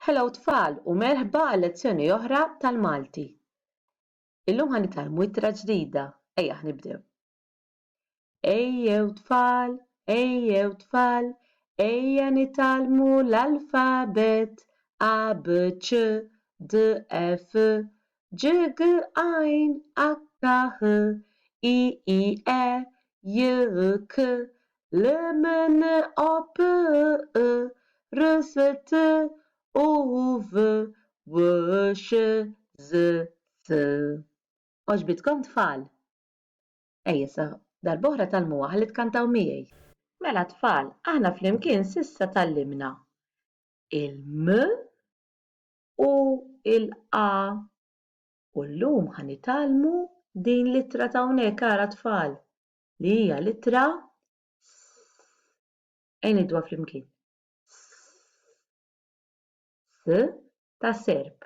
Hello tfal u merħba għal lezzjoni oħra tal-Malti. Illum ħanitalmu ittra ġdida. Ejja ħnibdew. Ejjew tfal, ejja nitalmu l-alfabet A, B, C, D, F, G, G, Ein, H, H, I, E, J, K, L, M, N, O, P, E, R, S, T, U, V, W, X, Z, S. Oġbitkom tfal? Ejja sa darb'oħra talmuha ħalli tkantaw miegħi. Mela tfal, aħna flimkien s'issa tallimna il-M u il-A u llum ħanitalmu din l-ittra ta' hawnhekk ara tfal li hija l-ittra S. Ejn ngħiduha flimkien. S ta' serb.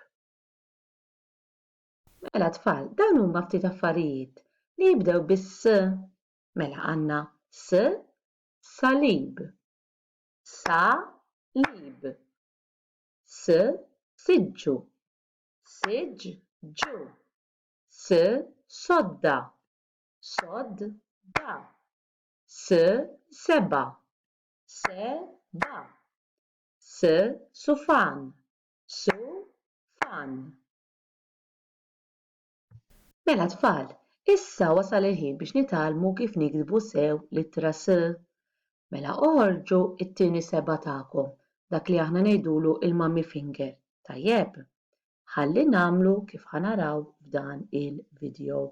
Mela tfal, dawn huma ftit affarijiet li jibdew bis-S. Mela għandna S salib, sa-lib, siġġu, siġġu, sodda, sodda, seba, seba, sufan, sufan. Mela tfal, issa wasal il-ħin biex nitalmu kif nikdbu sew l-ittra S. Mela oħorġu t-tieni seba' tagħkom, dak li aħna ngħidulu il-mummy finger. Tajjeb, ħalli nagħmlu kif ħanaraw f'dan il-video.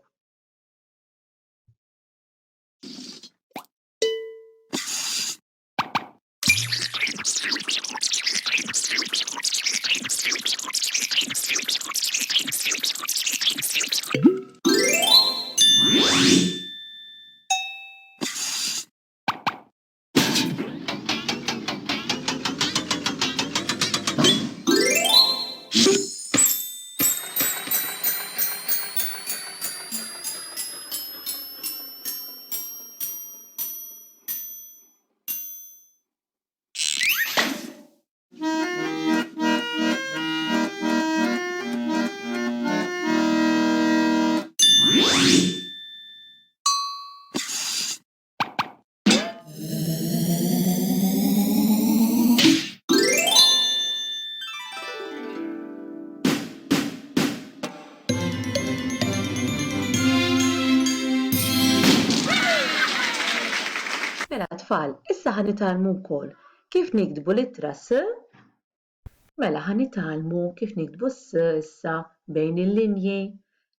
Mela tfal, issa ħanitalmu wkoll kif nikdbu l-ittra S. Mela ħanitalmu kif nikdbu S issa bejn il-linji.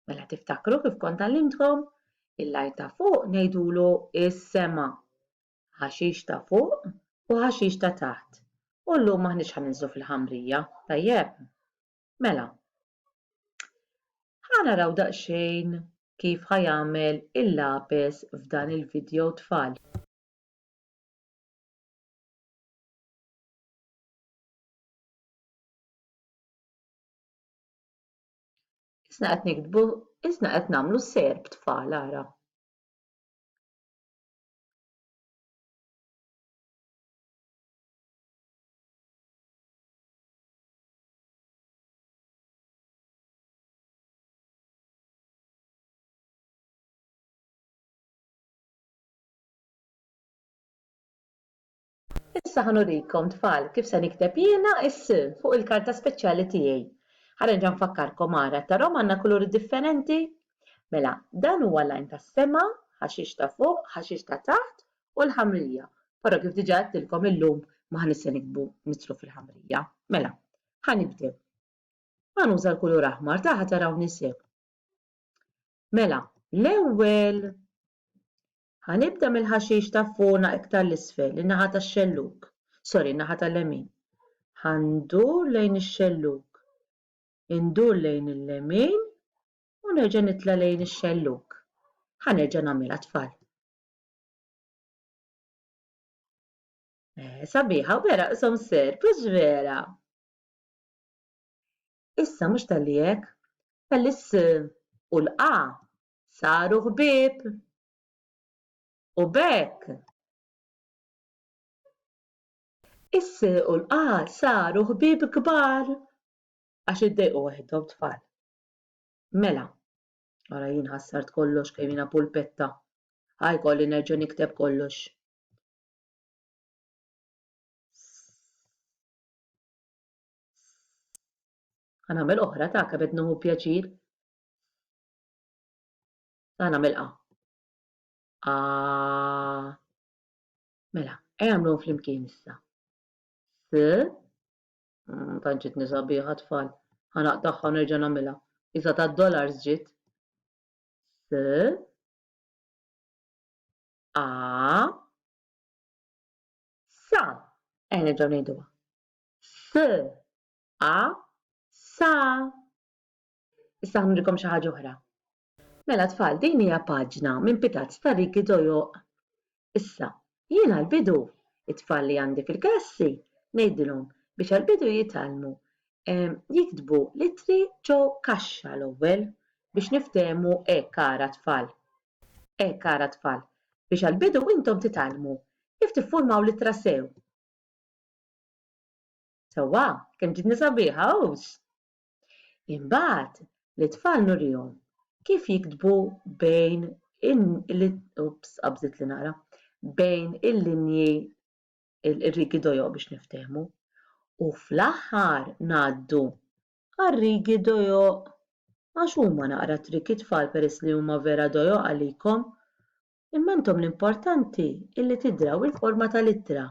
Mela tiftakru kif kont tallimtkom? Il-lajn ta' fuq ngħidulu is-sema, ħaxix ta' fuq u ħaxix ta' taħt. U llum m'aħniex ħaninżlu fil-ħamrija, tajjeb? Mela, ħanaraw daqsxejn kif ħajamel il-lapes f'dan il-video tfal. Isna qed nagħmlu serb tfal ara. Issa ħanurikom tfal kif se nikteb jiena s fuq il-karta speċjali tiegħi. Ħanerġa' nfakkarkom ara tarom għandna kuluri differenti. Mela, dan huwa l-lajn tas-sema, ħaxix ta' fuq, ħaxix ta' taħt u l-ħamrija. Però kif diġà għedtilkom illum ma ħanisser nikbu nitlu fil-ħamrija. Mela, ħanibdew. Ħanuża l-kulur aħmar ta' ħataraw sew. Mela, l-ewwel ħanibda mill-ħaxix ta' fuq iktar l-isfel, in-naħa tax-xelluk. In-naħa tal-lemin. Ħandur lejn ix-xelluk. Indur lejn il-lemin u nerġa' nitla' lejn ix-xelluk. Ħanerġa' nagħmilha tfal. Sabiħa vera qishom serb, mhux vera. Issa mhux tal-li hekk, tal-is u l-qa saru ħbieb. U b'hekk Is-sieq u l-qal saru ħbieb kbar għax iddejqu waħedhom tfal. Mela, ara jien ħassart kollox kemm jiena pulpetta. Ħaj kolli nerġa' nikteb kollox. Ħanagħmel oħra ta' kabed nieħu pjaċir. Ta' nagħmilha. Mela, ejja nagħmluhom flimkien issa. Tant ġietni sabiħa tfal. Ħanaqtagħha u nerġa' nagħmilha. Iżda tad-dollars ġiet. A sa. Nerġgħu ngħiduha. A sa. Issa ħnurikom xi ħaġa oħra. Mela tfal, din hija paġna minn pitazz ta' Riki Dojoq. Issa, jiena l-bidu, it-tfal li għandi fil-klassi ngħidilhom biex għall-bidu jitgħallmu jiktbu l-ittri ġew kaxxa l-ewwel biex niftehmu hekk ara tfal. Hekk ara tfal, biex għall-bidu intom titgħallmu kif tiffurmaw l-ittra sew. Sewwa, kemm ġietni sabiħa hux. Imbagħad l-itfal nurihom kif jiktbu bejn qabżit li nara, bejn il-linji ir-Riki Dojoq biex niftehmu. U fl-aħħar ngħaddu għar-Riki Dojoq għax huma naqra triki tfal peress li huma vera dojoq għalikom. Imma intom l-importanti illi tidraw il-forma tal-ittra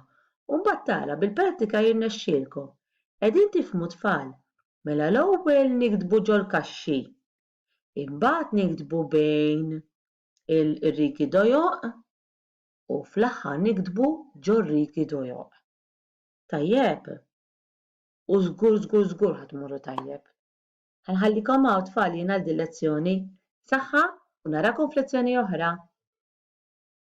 u mbagħad tara bil-prattika jirnexxielkom. Qegħdin tifhmu tfal, mela l-ewwel niktbu ġol kaxxi. Imbagħad niktbu bejn ir-Riki Dojoq u fl-aħħar niktbu ġol Riki Dojoq. Tajjeb? U żgur ħatmorru tajjeb. Ħanħallikom hawn tfal jiena għal din lezzjoni. Saħħa u narakom f'lezzjoni oħra.